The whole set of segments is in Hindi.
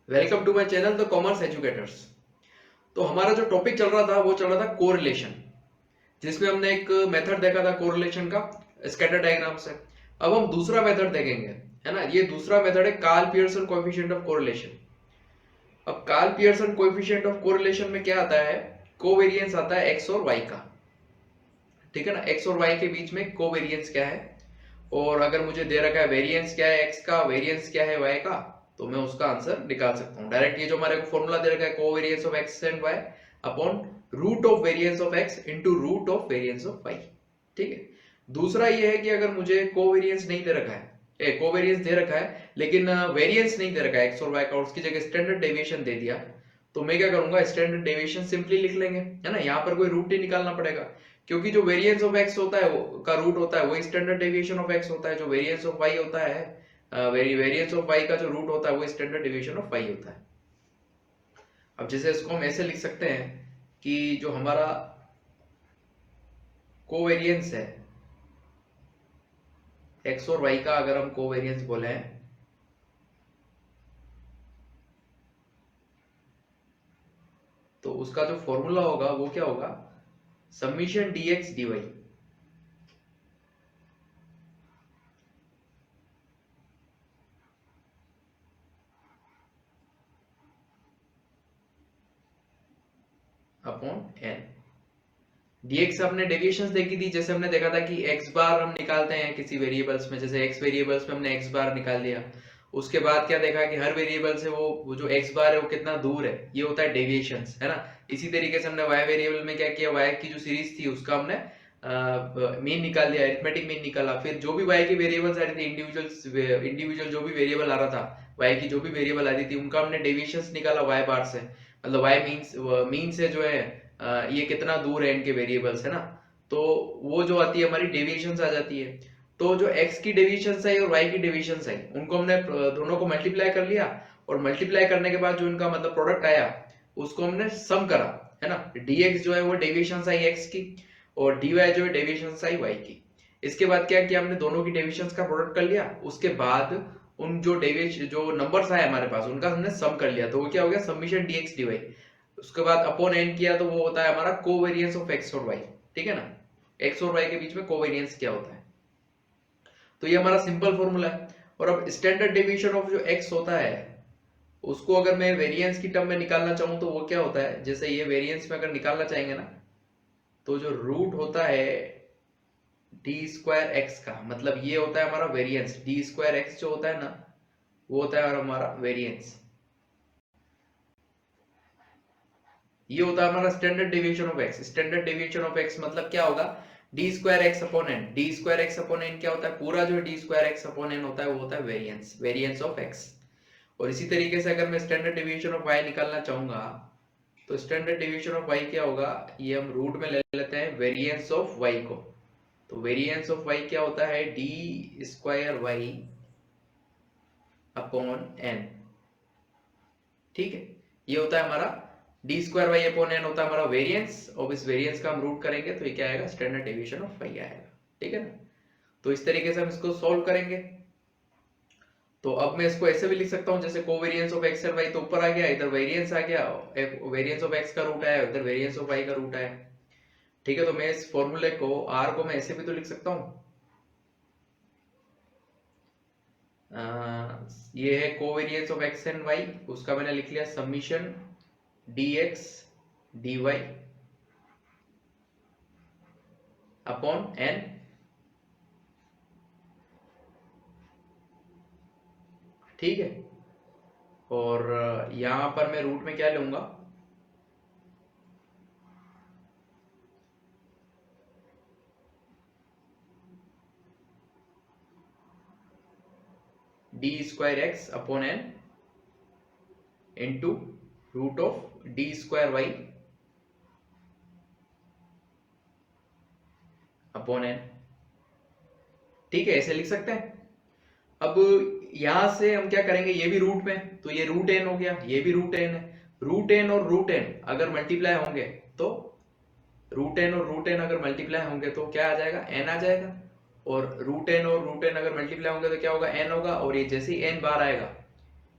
Welcome to my channel the commerce educators. तो हमारा जो टॉपिक चल रहा था वो चल रहा था कोरिलेशन, जिसमें हमने एक मेथड देखा था कोरिलेशन का स्कैटर डायग्राम से। अब हम दूसरा मेथड देखेंगे, है ना। ये दूसरा मेथड है Karl Pearson coefficient of correlation. अब Karl Pearson coefficient of correlation में क्या आता है, कोवेरिएंस आता है एक्स और वाई का, ठीक है ना। एक्स और वाई के बीच में कोवेरिएंस क्या है, और अगर मुझे दे रखा है वेरिएंस क्या है एक्स का, वेरिएंस क्या है वाई का, तो मैं उसका आंसर निकाल सकता हूँ डायरेक्ट। ये जो हमारे को फॉर्मूला दे रखा है covariance of x and Y upon root of variance of X into root of variance of Y, ठीक है। दूसरा ये है कि अगर मुझे कोवेरिएंस नहीं दे रखा है, कोवेरिएंस दे रखा है लेकिन वेरिएंस नहीं दे रखा है एक्स और वाई का, और उसकी जगह स्टैंडर्ड डेविएशन दे दिया, तो मैं क्या करूंगा, स्टैंडर्ड डेविएशन सिंपली लिख लेंगे, है ना। यहाँ पर कोई रूट नहीं निकालना पड़ेगा, क्योंकि जो वेरिएंस ऑफ एक्स होता है वो का रूट होता है वही स्टैंडर्ड डेविएशन ऑफ एक्स होता है। जो वेरिएंस ऑफ वाई होता है, वेरिएंस ऑफ वाई का जो रूट होता है वो स्टैंडर्ड डेविएशन ऑफ वाई होता है। अब जैसे इसको हम ऐसे लिख सकते हैं कि जो हमारा कोवेरिएंस है एक्स और वाई का, अगर हम कोवेरिएंस बोले तो उसका जो फॉर्मूला होगा वो क्या होगा, summation dx dy। Upon N. dx हमने डेविएशंस देखी थी, जैसे हमने देखा था कि x बार हम निकालते हैं किसी वेरिएबल्स में, जैसे x वेरिएबल्स में हमने x बार निकाल लिया। उसके बाद क्या देखा कि हर वेरिएबल से वो जो x बार है वो कितना दूर है, ये होता है डेविएशंस, है ना। इसी तरीके से हमने y वेरिएबल में क्या किया, y की जो सीरीज थी उसका हमने मीन निकाल लिया, अरिथमेटिक मीन निकाला। फिर जो भी y की वेरिएबल्स आ रही थी, इंडिविजुअल जो भी वेरिएबल आ रहा था, y की जो भी वेरिएबल आ रही थी, उनका हमने डेविएशंस निकाला y बार से, मतलब y मीन से जो है ये कितना दूर है इनके वेरिएबल्स, है ना। तो वो जो आती है हमारी डेविएशंस आ जाती है। तो जो x की डेविएशंस आई और y की डेविएशंस आई, उनको हमने दोनों को मल्टीप्लाई कर लिया, और मल्टीप्लाई करने के बाद जो इनका मतलब प्रोडक्ट आया उसको हमने सम करा, है ना। dx जो है वो डेविएशंस आई x की, और dy जो है डेविएशंस आई y की। इसके बाद क्या किया, हमने दोनों की डेविएशंस का प्रोडक्ट कर लिया, उसके बाद उन जो डेविएशन जो नंबर्स आए हमारे पास उनका हमने सम कर लिया, तो वो क्या हो गया, समीशन dx dy। उसके बाद अपॉन एन किया तो वो होता है हमारा कोवेरिएंस ऑफ एक्स और वाई, ठीक है ना। एक्स और वाई के बीच में कोवेरिएंस क्या होता है, तो ये हमारा सिंपल फॉर्मूला है। और अब स्टैंडर्ड डेविएशन ऑफ जो एक्स होता है उसको अगर मैं वेरिएंस की टर्म में निकालना चाहूं तो वो क्या होता है, जैसे ये वेरिएंस में अगर निकालना चाहेंगे ना, तो जो रूट होता है डी स्क्वायर एक्स का, मतलब ये होता है हमारा वेरिएंस। डी स्क्वायर एक्स जो होता है ना, वो होता है हमारा वेरिएंस। ये होता है हमारा standard deviation of x. Standard deviation of x मतलब क्या होगा, d square x upon n. D square x upon n क्या होता है, पूरा जो d square x upon n होता है वो होता है वेरिएंस, वेरिएंस ऑफ एक्स। और इसी तरीके से अगर मैं स्टैंडर्ड डेविएशन ऑफ वाई निकालना चाहूंगा, तो स्टैंडर्ड डेविएशन ऑफ वाई क्या होगा, ये हम रूट में ले लेते हैं वेरिएंस ऑफ वाई को। तो वेरिएंस ऑफ वाई क्या होता है, d square y upon n, ठीक है। ये होता है हमारा d square y upon n होता है हमारा वेरिएंस, और इस वेरिएंस का हम रूट करेंगे तो ये क्या आएगा, स्टैंडर्ड डेविएशन ऑफ वाई आएगा, ठीक है ना। तो इस तरीके से हम इसको सॉल्व करेंगे। तो अब मैं इसको ऐसे भी लिख सकता हूं, जैसे covariance of x and y तो ऊपर आ गया, इधर वेरिएंस आ गया, वेरिएंस ऑफ एक्स का रूट आया, इधर वेरिएंस ऑफ वाई का रूट आया, ठीक है। तो मैं इस फॉर्मूले को आर को मैं ऐसे भी तो लिख सकता हूं, ये है covariance of x and y, उसका मैंने लिख लिया summation dx dy upon n, ठीक है। और यहां पर मैं रूट में क्या लूंगा, d square x upon n into root of d square y upon n, ठीक है। ऐसे लिख सकते हैं। अब यहां से हम क्या करेंगे, ये भी रूट में, तो ये रूट एन हो गया, ये भी रूट एन है। रूट एन और रूट एन अगर मल्टीप्लाई होंगे तो रूट एन और रूट एन अगर मल्टीप्लाई होंगे तो क्या आ जाएगा, एन आ जाएगा। और रूट एन और रूट एन अगर मल्टीप्लाई होंगे तो क्या होगा, एन होगा। और ये जैसे ही एन बाहर आएगा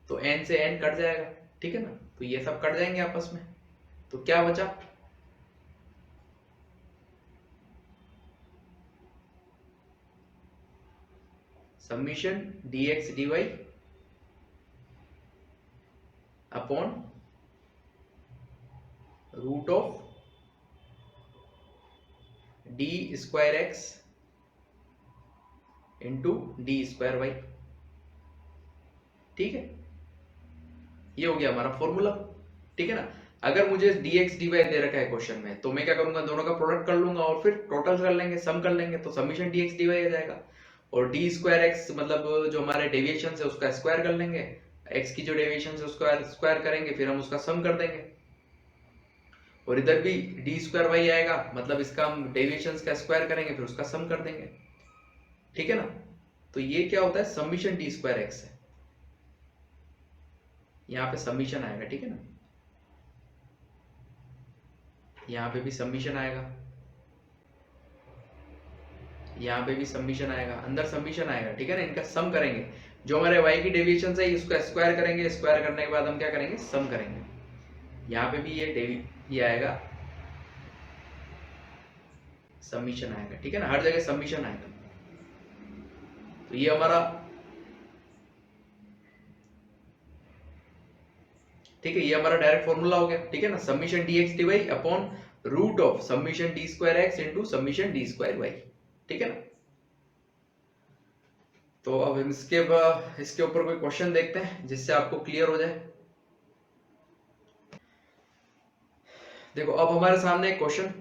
तो एन से एन कट जाएगा, ठीक है ना। तो ये सब कट जाएंगे आपस में, तो क्या बचा, summation dx dy upon root of d square x into d square y. ठीक है, ये हो गया हमारा फॉर्मूला। ठीक है ना। अगर मुझे dx dy दे रखा है क्वेश्चन में, तो मैं क्या करूंगा, दोनों का प्रोडक्ट कर लूंगा और फिर टोटल कर लेंगे, सम कर लेंगे, तो समीशन dx dy आ जाएगा। और डी स्क्वायर एक्स मतलब जो हमारे डेविएशन है उसका स्क्वायर कर लेंगे, एक्स की जो डेविएशन है उसका स्क्वायर करेंगे, फिर हम उसका सम कर देंगे। और इधर भी डी स्क्वायर वाई आएगा, मतलब इसका हम डेविएशन का स्क्वायर करेंगे, फिर उसका सम कर देंगे। ठीक है ना। तो ये क्या होता है, समीशन डी स्क्वायर एक्स है, यहाँ पे समीशन आएगा। ठीक है ना, यहाँ पे भी समीशन आएगा, यहाँ पे भी समीशन आएगा, अंदर समीशन आएगा। ठीक है ना, इनका सम करेंगे, जो हमारे y की डेविएशन है इसको स्क्वायर करेंगे, स्क्वायर करने के बाद हम क्या करेंगे, सम करेंगे। यहाँ पे भी ये आएगा, समीशन आएगा। ठीक है ना, हर जगह समीशन आएगा। तो ये हमारा, ठीक है, ये हमारा डायरेक्ट फॉर्मूला हो गया। ठीक है ना, summation d x d y upon root of summation d square x into summation d square y. ठीक है ना। तो अब हम इसके ऊपर कोई क्वेश्चन देखते हैं जिससे आपको क्लियर हो जाए। देखो, अब हमारे सामने एक क्वेश्चन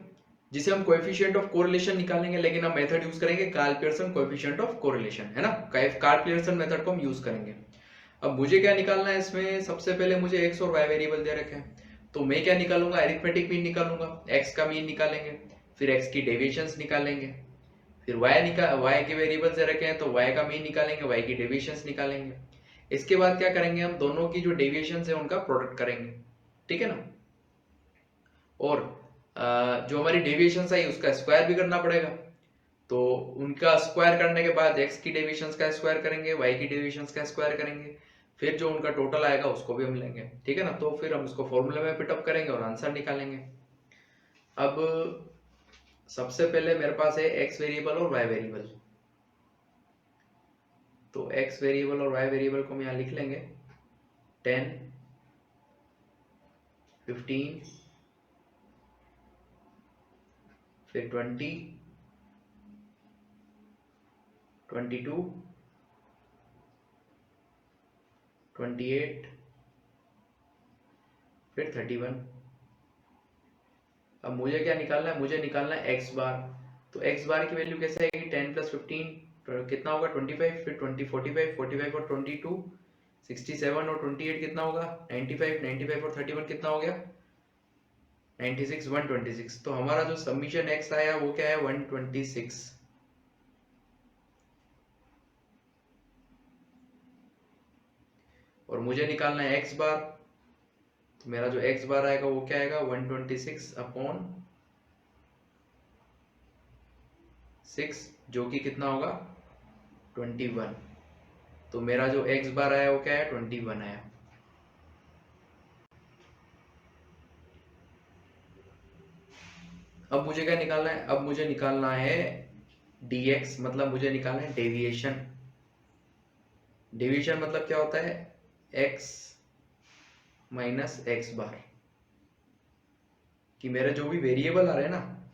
जिसे हम कोएफिशिएंट ऑफ कोरिलेशन निकालेंगे, लेकिन हम मेथड यूज करेंगे Karl Pearson coefficient of correlation, है ना, कार्ल पियर्सन मेथड को हम यूज करेंगे। अब मुझे क्या निकालना है इसमें, सबसे पहले मुझे एक्स और वाई वेरिएबल दे रखे हैं, तो मैं क्या निकालूंगा, अरिथमेटिक मीन निकालूंगा, एक्स का मीन निकालेंगे, फिर एक्स की डेविएशंस निकालेंगे, फिर वाई के वेरिएबल्स दे रखे हैं तो वाई का मीन निकालेंगे, वाई की डेविएशंस निकालेंगे। इसके बाद क्या करेंगे, हम दोनों की जो डेविएशंस है उनका प्रोडक्ट करेंगे। ठीक है ना। और जो हमारी डेविएशंस आई उसका स्क्वायर भी करना पड़ेगा, तो उनका स्क्वायर करने के बाद एक्स की डेविएशंस का स्क्वायर करेंगे, वाई की डेविएशंस का स्क्वायर करेंगे, फिर जो उनका टोटल आएगा उसको भी हम लेंगे। ठीक है ना, तो फिर हम उसको फॉर्मूले में पिटअप करेंगे और आंसर निकालेंगे। अब सबसे पहले मेरे पास है एक्स वेरिएबल और वाई वेरिएबल, तो एक्स वेरिएबल और वाई वेरिएबल को हम यहाँ लिख लेंगे 10, 15, फिर 20, 22, 28, फिर 31। अब मुझे क्या निकालना है, मुझे निकालना है एक्स बार। तो एक्स बार की वैल्यू कैसे आएगी, 10 प्लस 15 कितना होगा 25, फिर 20 45, 45 और 22 67 और 28 कितना होगा 95, 95 और 31 कितना हो गया 96, 126। तो हमारा जो सबमिशन एक्स आया वो क्या है 126। और मुझे निकालना है एक्स बार, तो मेरा जो एक्स बार आएगा वो क्या आएगा 126 अपॉन 6, जो कि कितना होगा 21। तो मेरा जो एक्स बार आया वो क्या है 21 आया। अब मुझे क्या निकालना है, अब मुझे निकालना है dx, मतलब मुझे निकालना है डेविएशन। डेविएशन मतलब क्या होता है, x माइनस एक्स बार, कि मेरे जो भी वेरिएबल आ रहे हैं ना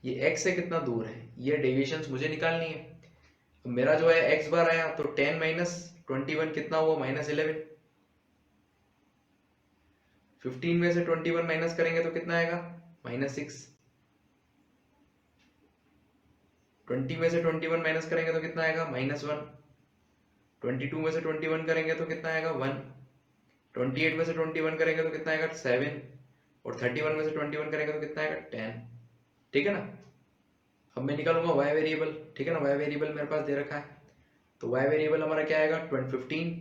ये x से कितना दूर है, ये डेविएशंस मुझे निकालनी है। मेरा जो है x बार आया तो 10 माइनस 21 कितना हुआ -11। 15 में से 21 माइनस करेंगे तो कितना आएगा -6। 20 में से 21 माइनस करेंगे तो कितना आएगा -1। 22 में से 21 करेंगे तो कितना आएगा 1। 28 में से 21 करेंगे तो कितना आएगा 7। और 31 में से 21 करेंगे तो कितना आएगा 10। ठीक है ना। अब मैं निकालूंगा y वेरिएबल। ठीक है ना, y वेरिएबल मेरे पास दे रखा है, तो y वेरिएबल हमारा क्या आएगा 15।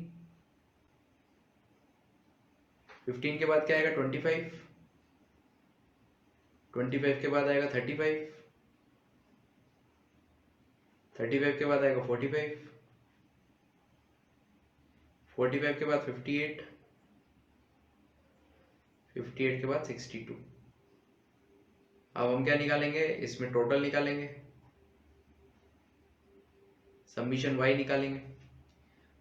15 के बाद क्या आएगा 25। 25 के बाद आएगा 35। 35 के बाद आएगा 45। 45 के बाद 58। 58 के बाद 62। अब हम क्या निकालेंगे, इसमें टोटल निकालेंगे, समीशन y निकालेंगे।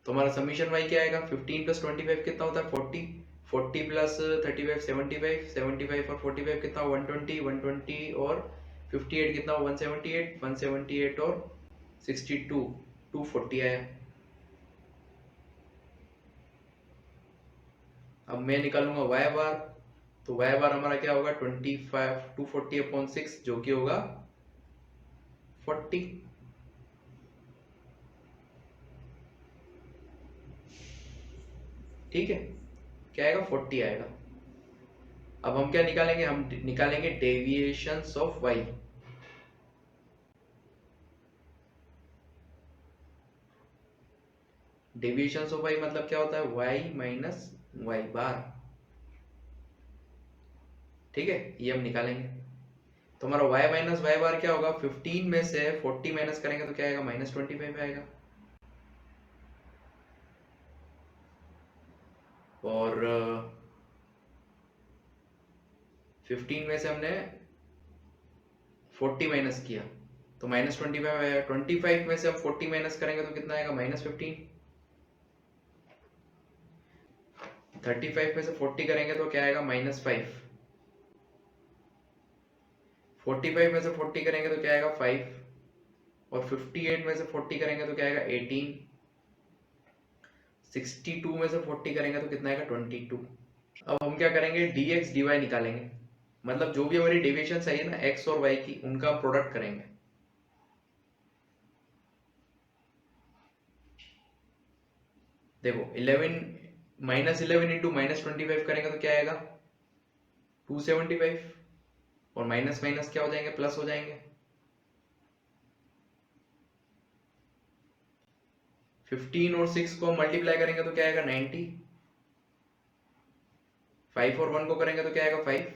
तो हमारा समीशन y क्या आएगा, 15 प्लस 25 कितना होता है 40, 40 प्लस 35 75, 75 और 45 कितना 120, 120 और 58 कितना 178, 178 और 62 240 आया। अब मैं निकालूंगा y बार, तो y बार हमारा क्या होगा 25 240/6 जो कि होगा 40। ठीक है, क्या आएगा 40 आएगा। अब हम क्या निकालेंगे, हम निकालेंगे deviations of y। Deviations of y मतलब क्या होता है y माइनस y बार। ठीक है, ये हम निकालेंगे। तो हमारा y माइनस y बार क्या होगा, 15 में से 40 माइनस करेंगे तो क्या आएगा -25 आएगा। और 15 में से हमने 40 माइनस किया तो -25 आएगा। 25 में से हम 40 माइनस करेंगे तो कितना आएगा -15। 35 में से 40 करेंगे तो क्या आएगा -5। 45 में से 40 करेंगे तो क्या आएगा 5। और 58 में से 40 करेंगे तो क्या आएगा 18। 62 में से 40 करेंगे तो कितना आएगा 22। अब हम क्या करेंगे, dx dy निकालेंगे, मतलब जो भी हमारी डेविएशन सही है ना x और y की, उनका प्रोडक्ट करेंगे। देखो 11 -11 इंटू -25 करेंगे तो क्या आएगा 275, और माइनस माइनस क्या हो जाएंगे, प्लस हो जाएंगे। 15 और 6 को मल्टीप्लाई करेंगे तो क्या आएगा 90। 5 और 1 को करेंगे तो क्या आएगा 5।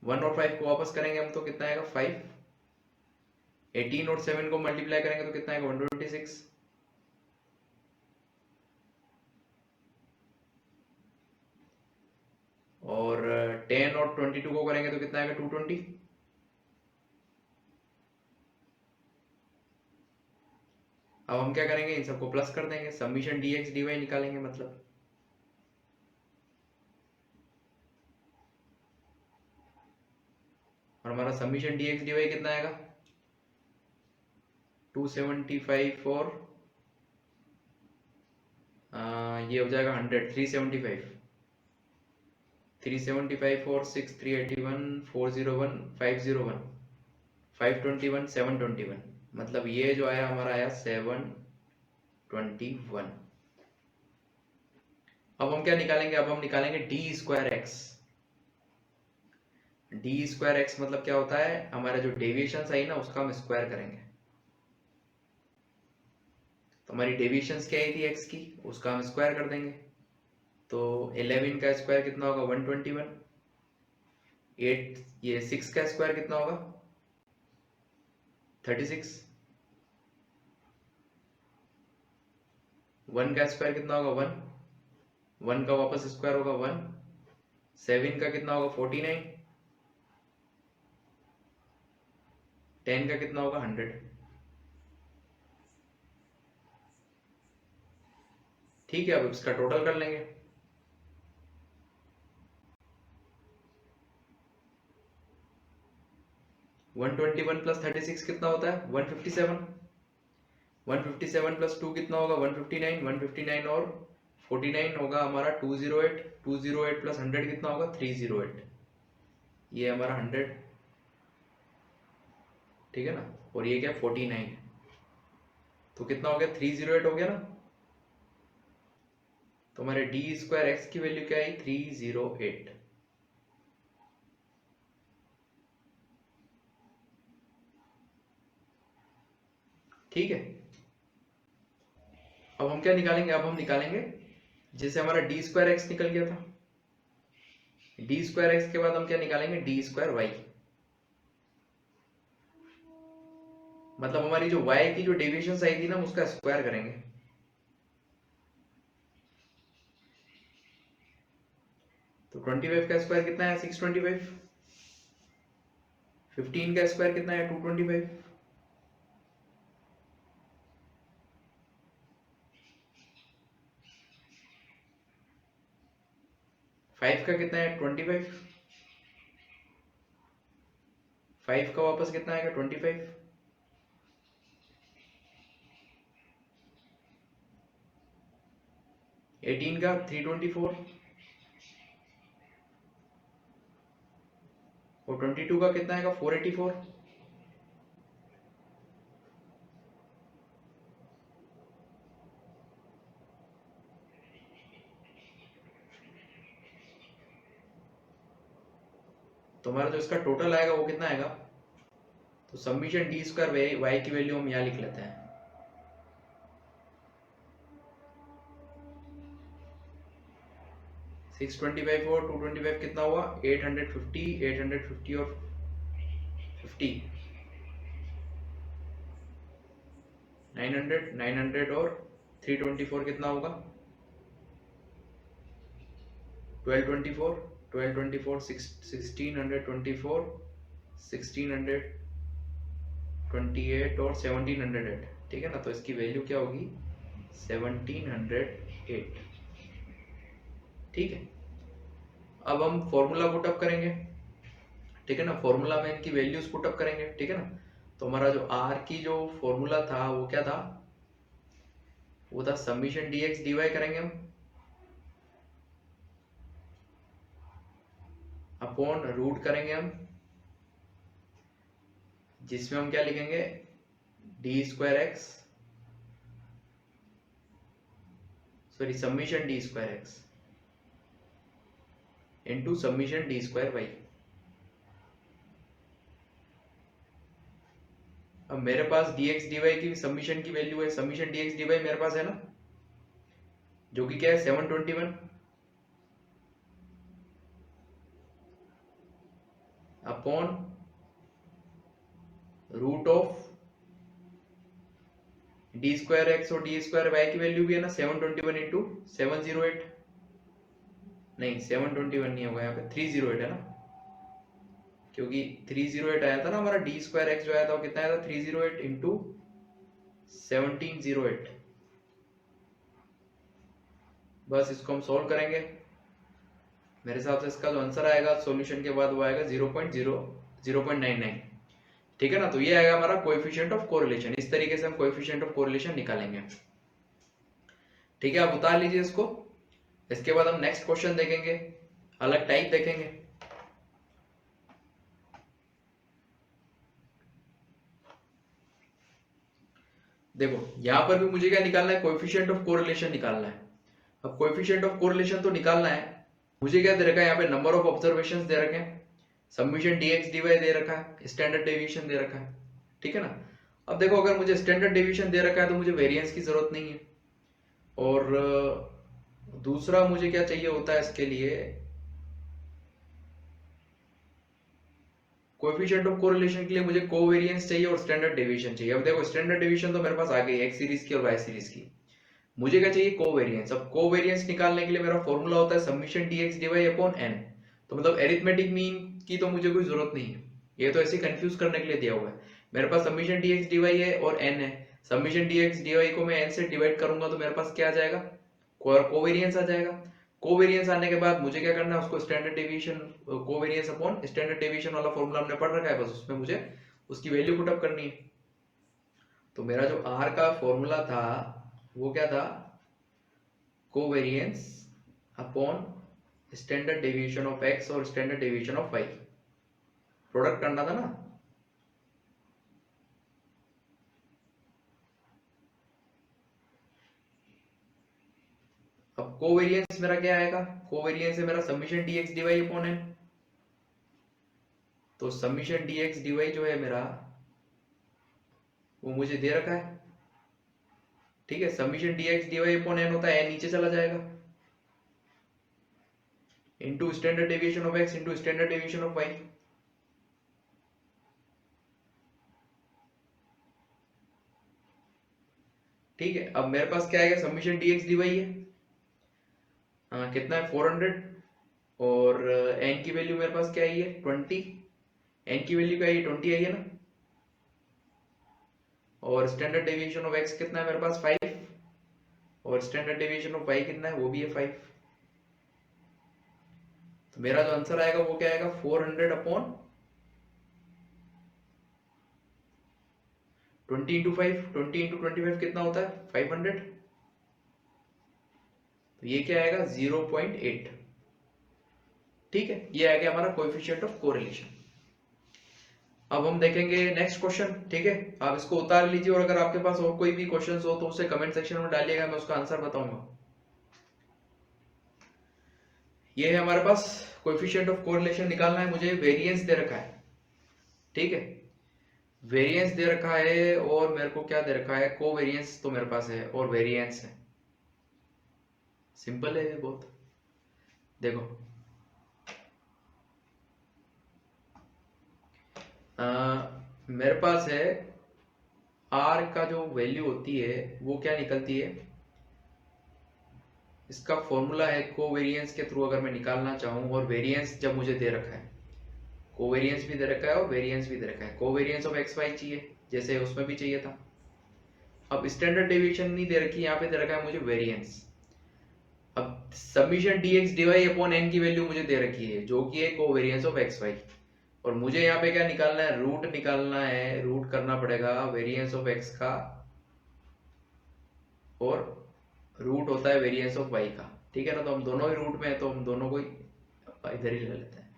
1 और 5 को वापस करेंगे हम तो कितना आएगा 5। 18 और 7 को मल्टीप्लाई करेंगे तो कितना आएगा 126। और 10 और 22 को करेंगे तो कितना आएगा 220। अब हम क्या करेंगे, इन सबको प्लस कर देंगे, समीशन dx dy निकालेंगे मतलब। और हमारा समीशन dx dy कितना आएगा 275 और ये हो जाएगा 100 375। 375 और 6 381 401 501 521 721, मतलब ये जो आया हमारा आया 721। अब हम क्या निकालेंगे, अब हम निकालेंगे D square x. D square x मतलब क्या होता है, हमारा जो डेविएशन आई ना उसका हम स्क्वायर करेंगे। तो हमारी डेविएशन क्या आई थी एक्स की, उसका हम स्क्वायर कर देंगे। तो 11 का स्क्वायर कितना होगा 121। 8 ये 6 का स्क्वायर कितना होगा 36। 1 का स्क्वायर कितना होगा 1। 1 का वापस स्क्वायर होगा 1। 7 का कितना होगा 49। 10 का कितना होगा 100। ठीक है, अब इसका टोटल कर लेंगे। वन 21 प्लस 36 कितना होता है 157। 157 प्लस 2 कितना होगा 159। 159 और 49 होगा हमारा 208। 208 प्लस 100 कितना होगा 308। ये हमारा 100, ठीक है ना। और ये क्या 49, तो कितना हो गया 308 हो गया ना। तो हमारे डी स्क्वायर एक्स की वैल्यू क्या आई 308। ठीक है, अब हम क्या निकालेंगे, अब हम निकालेंगे जैसे हमारा डी स्क्वायर एक्स निकल गया था, डी स्क्वायर एक्स के बाद हम क्या निकालेंगे डी स्क्वायर वाई। मतलब हमारी जो y की जो डेविएशन आई थी ना उसका स्क्वायर करेंगे। 25 का स्क्वायर कितना है 625। 15 का स्क्वायर कितना है 225। 5 का कितना है 25। 5 का वापस कितना आएगा 25। 18 का 324 और 22 का कितना आएगा 484। तो हमारा जो इसका टोटल आएगा वो कितना आएगा, तो समीशन डी स्क्वायर वाई की वैल्यू हम यहाँ लिख लेते हैं। सिक्स 25 और 225 कितना हुआ 850, 850 और 50 900, 900 और 324 कितना होगा 1224, 1224 1624, 1628 और 1708। ठीक है ना, तो इसकी वैल्यू क्या होगी 1708। ठीक है, अब हम फॉर्मूला पुटअप करेंगे। ठीक है ना, फॉर्मूला में इनकी वैल्यूज पुटअप करेंगे। ठीक है ना, तो हमारा जो आर की जो फॉर्मूला था वो क्या था, वो था समीशन डीएक्स डीवाई करेंगे हम अपॉन रूट करेंगे हम, जिसमें हम क्या लिखेंगे d square x, sorry summation d square x into summation d square y. अब मेरे पास dx dy की समीशन की वैल्यू है, समीशन dx dy मेरे पास है ना, जो कि क्या है 721 upon root of d square x और डी स्क्वायर वाई की वैल्यू भी है ना 721 इंटू 708, नहीं 721 नहीं होगा, यहाँ पे 308 है ना, क्योंकि 308 आया था ना हमारा डी स्क्वायर एक्स जो आया था वो कितना आया था 308 इंटू 1708। बस इसको हम सॉल्व करेंगे, मेरे हिसाब से इसका जो आंसर आएगा सॉल्यूशन के बाद वो आएगा 0.99। ठीक है ना, तो ये आएगा हमारा कोएफिशिएंट ऑफ कोरिलेशन। इस तरीके से हम कोएफिशिएंट ऑफ कोरिलेशन निकालेंगे। ठीक है, आप उतार लीजिए इसको। इसके बाद हम नेक्स्ट क्वेश्चन देखेंगे, अलग टाइप देखेंगे। देखो यहां पर भी मुझे क्या निकालना है, कोएफिशिएंट ऑफ कोरिलेशन निकालना है। अब कोएफिशिएंट ऑफ कोरिलेशन तो निकालना है, मुझे क्या दे रखा है यहाँ पे नंबर ऑफ ऑब्जर्वेशंस दे रखे हैं, समीशन डीएक्स डीवाई दे रखा है, स्टैंडर्ड डेविएशन दे रखा है। ठीक है ना, अब देखो अगर मुझे स्टैंडर्ड डेविएशन दे रखा है तो मुझे वेरिएंस की जरूरत नहीं है, और दूसरा मुझे क्या चाहिए होता है इसके लिए, कोएफिशिएंट ऑफ कोरिलेशन के लिए मुझे कोवेरिएंस चाहिए और स्टैंडर्ड डेविएशन चाहिए। अब देखो स्टैंडर्ड डेविएशन तो मेरे पास आ गई एक्स सीरीज की और वाई सीरीज की, मुझे क्या चाहिए कोवेरिएंस। अब कोवेरिएंस निकालने के लिए मेरा फॉर्मूला होता है summation dx dy upon n. तो मतलब एरिथमेटिक मीन की तो मुझे कोई जरूरत नहीं है, ये तो ऐसे कंफ्यूज करने के लिए दिया हुआ है। मेरे पास समीशन डीएक्स डीवाई है और एन है, समीशन डीएक्स डीवाई को मैं एन से डिवाइड करूंगा तो मेरे पास क्या आ जाएगा कोवेरिएंस आ जाएगा। कोवेरिएंस आने के बाद मुझे क्या करना है, उसको standard deviation covariance upon standard deviation वाला फॉर्मूला हमने पढ़ रखा है, बस उसमें मुझे उसकी वैल्यू पुट अप करनी है। तो मेरा जो आर का फॉर्मूला था वो क्या था, covariance upon standard deviation of X और standard deviation of Y, product करना था ना। अब कोवेरिएंस मेरा क्या आएगा, कोवेरिएंस है मेरा summation dx dy upon n. तो समीशन डीएक्स डीवाई जो है मेरा वो मुझे दे रखा है। ठीक है, summation dx dy upon n होता है, एन नीचे चला जाएगा, into standard deviation of x into standard deviation of Y. ठीक है, अब मेरे पास क्या आएगा समीशन डीएक्स डीवाई है, कितना है 400 और n की वैल्यू मेरे पास क्या आई है 20, n की वैल्यू क्या आई है 20 आई है ना, और स्टैंडर्ड डेविएशन ऑफ x कितना है मेरे पास 5, और स्टैंडर्ड डेविएशन ऑफ y कितना है वो भी है 5। तो मेरा जो आंसर आएगा वो क्या आएगा 400 अपॉन 20 इंटू 5, 20 इंटू 25 कितना होता है 500। तो ये क्या आएगा 0.8। ठीक है, ये आ गया हमारा कोएफिशिएंट ऑफ कोरिलेशन। अब हम देखेंगे नेक्स्ट क्वेश्चन। ठीक है, आप इसको उतार लीजिए और अगर आपके पास और कोई भी क्वेश्चन हो तो उसे कमेंट सेक्शन में डालिएगा, मैं उसका आंसर बताऊंगा। ये है हमारे पास कोएफिशिएंट ऑफ कोरिलेशन निकालना है मुझे, वेरिएंस दे रखा है। ठीक है, वेरिएंस दे रखा है और मेरे को क्या दे रखा है कोवेरिएंस तो मेरे पास है और वेरिएंस है। सिंपल है ये बहुत। देखो मेरे पास है आर का जो वैल्यू होती है वो क्या निकलती है, इसका फॉर्मूला है कोवेरिएंस के थ्रू अगर मैं निकालना चाहूं, और वेरिएंस जब मुझे दे रखा है, कोवेरिएंस भी दे रखा है और वेरिएंस भी दे रखा है। कोवेरिएंस ऑफ एक्स वाई चाहिए जैसे उसमें भी चाहिए था। अब स्टैंडर्ड डेविएशन नहीं दे रखी, यहाँ पे दे रखा है मुझे वेरिएंस। अब summation dx dy upon n की वैल्यू मुझे दे रखी है जो कि है कोवेरिएंस ऑफ एक्स वाई, और मुझे यहाँ पे क्या निकालना है रूट निकालना है, रूट करना पड़ेगा वेरिएंस ऑफ x का और रूट होता है वेरिएंस ऑफ y का। ठीक है ना, तो हम दोनों ही रूट में है तो हम दोनों को इधर ही ले लेते हैं,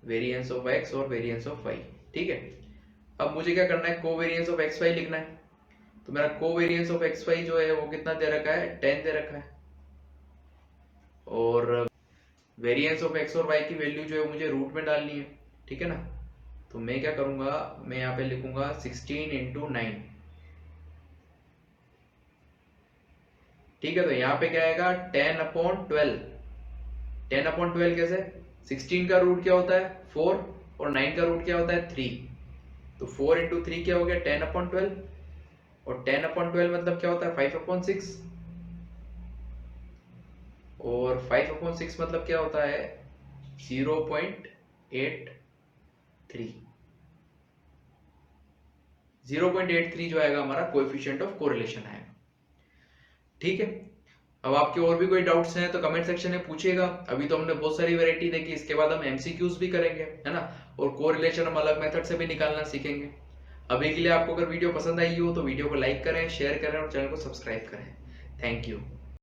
वेरिएंस ऑफ x और वेरिएंस ऑफ y। ठीक है, अब मुझे क्या करना है कोवेरिएंस ऑफ एक्स वाई लिखना है। तो मेरा कोवेरिएंस ऑफ एक्स वाई जो है वो कितना दे रखा है 10 दे रखा है, और वेरिएंस ऑफ एक्स और वाई की वैल्यू जो है मुझे रूट में डालनी है। ठीक है ना, तो मैं क्या करूंगा, मैं यहाँ पे लिखूंगा 16 इंटू 9। ठीक है, तो यहाँ पे क्या आएगा 10 अपॉन 12। 10 अपॉन 12 कैसे, 16 का रूट क्या होता है 4 और 9 का रूट क्या होता है 3, तो 4 इंटू 3 क्या हो गया 10 अपॉन 12, और 10 अपॉन 12 मतलब क्या होता है 5 अपॉन 6, और 5 अपॉन 6 मतलब क्या होता है 0.83। 0.83 जो आएगा हमारा कोएफिशिएंट ऑफ कोरिलेशन आएगा। ठीक है, अब आपके और भी कोई डाउट्स हैं तो कमेंट सेक्शन में पूछिएगा। अभी तो हमने बहुत सारी वैरायटी देखी, इसके बाद हम एमसीक्यूज भी करेंगे, है ना, और कोरिलेशन हम अलग मेथड से भी निकालना सीखेंगे। अभी के लिए आपको अगर वीडियो पसंद आई हो तो वीडियो को लाइक करें, शेयर करें और चैनल को सब्सक्राइब करें। Thank you.